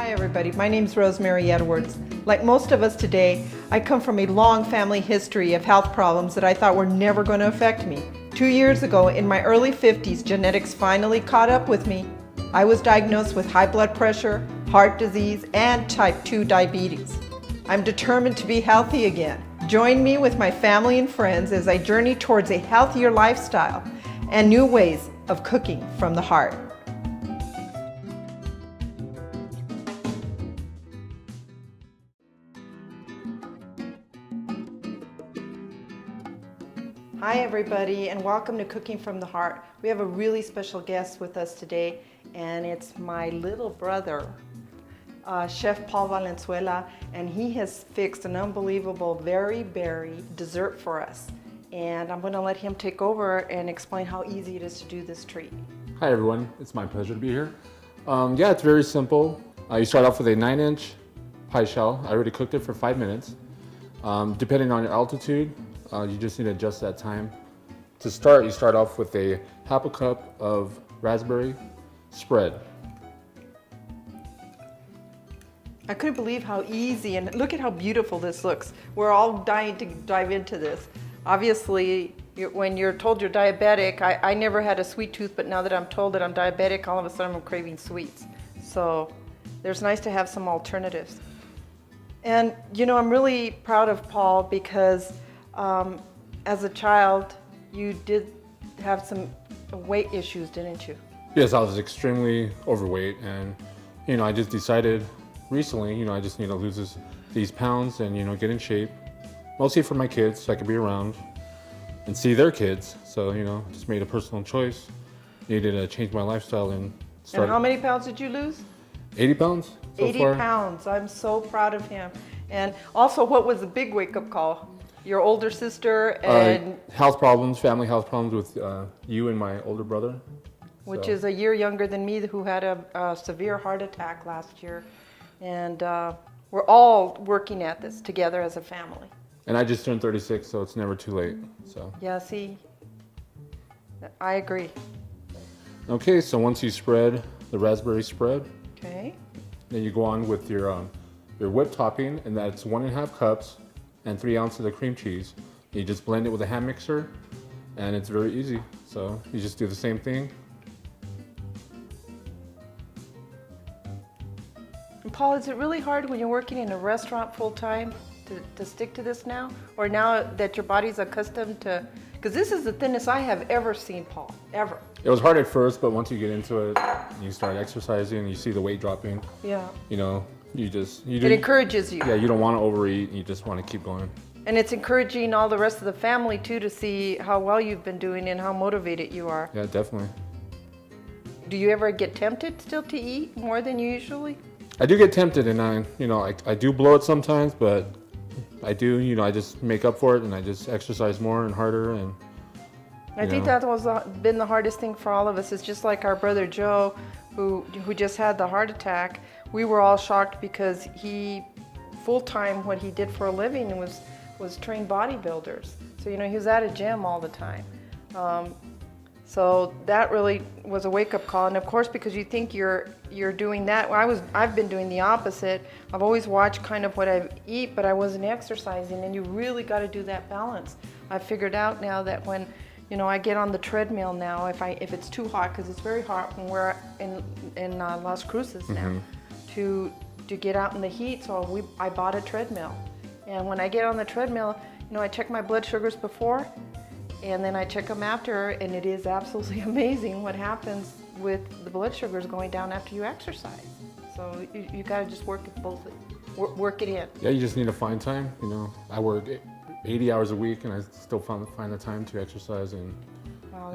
Hi everybody, my name's Rosemary Edwards. Like most of us today, I come from a long family history of health problems that I thought were never going to affect me. 2 years ago, in my early 50s, genetics finally caught up with me. I was diagnosed with high blood pressure, heart disease, and type 2 diabetes. I'm determined to be healthy again. Join me with my family and friends as I journey towards a healthier lifestyle and new ways of cooking from the heart. Hi everybody, and welcome to Cooking from the Heart. We have a really special guest with us today, and it's my little brother, Chef Paul Valenzuela, and he has fixed an unbelievable very berry dessert for us. And I'm going to let him take over and explain how easy it is to do this treat. Hi everyone, it's my pleasure to be here. Yeah, it's very simple. You start off with a 9-inch pie shell. I already cooked it for 5 minutes. Depending on your altitude, you just need to adjust that time. To start, you start off with a half a cup of raspberry spread. I couldn't believe how easy, and look at how beautiful this looks. We're all dying to dive into this. Obviously, when you're told you're diabetic, I never had a sweet tooth, but now that I'm told that I'm diabetic, all of a sudden I'm craving sweets. So there's nice to have some alternatives. And you know, I'm really proud of Paul because as a child, you did have some weight issues, didn't you? Yes, I was extremely overweight, and I just decided recently, I just need to lose these pounds and get in shape. Mostly for my kids, so I could be around and see their kids. So, just made a personal choice. Needed to change my lifestyle and start. And how many pounds did you lose? 80 pounds so 80 far. pounds. I'm so proud of him. And also, what was the big wake-up call? Your older sister and... health problems, family health problems with you and my older brother. Which is a year younger than me, who had a severe heart attack last year. And we're all working at this together as a family. And I just turned 36, so it's never too late. So. Yeah, see, I agree. Okay, so once you spread the raspberry spread, okay, then you go on with your whipped topping, and that's 1.5 cups and 3 ounces of cream cheese. You just blend it with a hand mixer, and it's very easy. So you just do the same thing. And Paul, is it really hard when you're working in a restaurant full time to stick to this now? Or now that your body's accustomed to, because this is the thinnest I have ever seen, Paul, ever. It was hard at first, but once you get into it, you start exercising, you see the weight dropping. Yeah. It encourages you. Yeah, you don't want to overeat, you just want to keep going. And it's encouraging all the rest of the family too to see how well you've been doing and how motivated you are. Yeah, definitely. Do you ever get tempted still to eat more than you usually? I do get tempted, and I do blow it sometimes, but I do, I just make up for it, and I just exercise more and harder. And I think that was been the hardest thing for all of us. It's just like our brother Joe, who just had the heart attack. We were all shocked because he, full-time, what he did for a living was train bodybuilders. So, he was at a gym all the time. So that really was a wake-up call. And of course, because you think you're doing that, I've been doing the opposite. I've always watched kind of what I eat, but I wasn't exercising, and you really got to do that balance. I figured out now that when I get on the treadmill now, if it's too hot, because it's very hot when we're in Las Cruces now, to get out in the heat. So I bought a treadmill, and when I get on the treadmill, I check my blood sugars before, and then I check them after, and it is absolutely amazing what happens with the blood sugars going down after you exercise. So you got to just work it in. Yeah, you just need to find time. I work 80 hours a week, and I still find the time to exercise and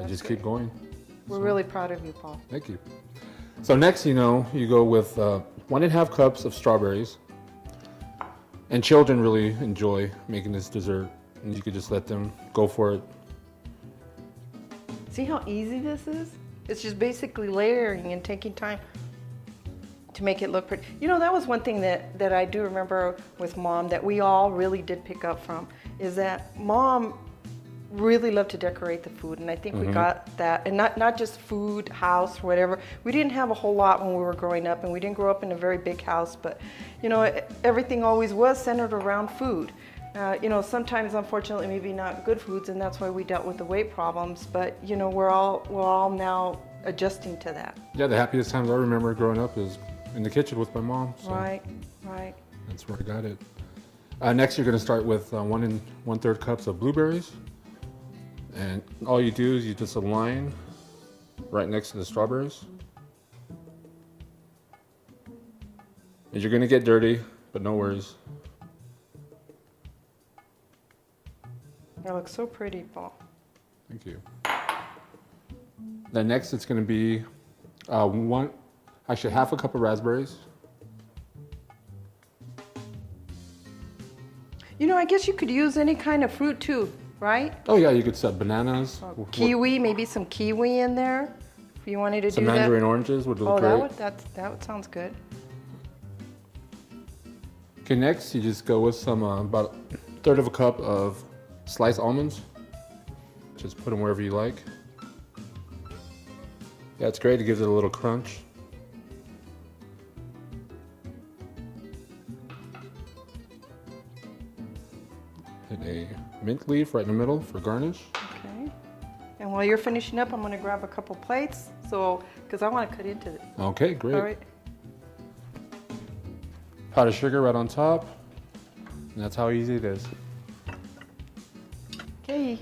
just keep going. We're really proud of you, Paul. Thank you. So next, you go with 1.5 cups of strawberries. And children really enjoy making this dessert, and you could just let them go for it. See how easy this is? It's just basically layering and taking time to make it look pretty. That was one thing that I do remember with Mom that we all really did pick up from, is that Mom really love to decorate the food, and I think we got that. And not just food, house, whatever. We didn't have a whole lot when we were growing up, and we didn't grow up in a very big house, but you know, everything always was centered around food. You know, sometimes unfortunately maybe not good foods, and that's why we dealt with the weight problems, but you know, we're all now adjusting to that. Yeah, the happiest times I remember growing up is in the kitchen with my mom. So Right. that's where I got it. Next, you're going to start with 1 1/3 cups of blueberries. And all you do is you just align right next to the strawberries. And you're going to get dirty, but no worries. That looks so pretty, Paul. Thank you. Then next, it's going to be half a cup of raspberries. You know, I guess you could use any kind of fruit too, right? Oh yeah, you could set bananas. Kiwi, maybe some kiwi in there, if you wanted to Some do that. mandarin oranges would look Oh, great. that sounds good. Okay, next you just go with some about 1/3 of a cup of sliced almonds. Just put them wherever you like. Yeah, it's great. It gives it a little crunch. Put a mint leaf right in the middle for garnish. Okay. And while you're finishing up, I'm going to grab a couple plates, because I want to cut into it. Okay, great. All right. Powdered sugar right on top. And that's how easy it is. Okay,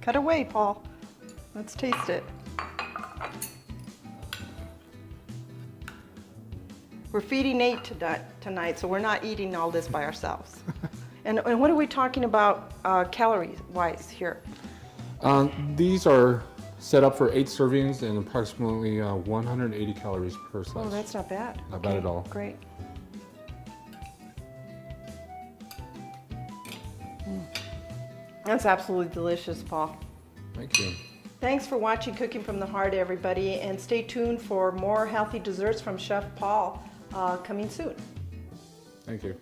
cut away, Paul. Let's taste it. We're feeding Nate tonight, so we're not eating all this by ourselves. And what are we talking about calories-wise here? These are set up for 8 servings and approximately 180 calories per slice. Oh, that's not bad. Not bad at all. Great. That's absolutely delicious, Paul. Thank you. Thanks for watching Cooking from the Heart, everybody, and stay tuned for more healthy desserts from Chef Paul coming soon. Thank you.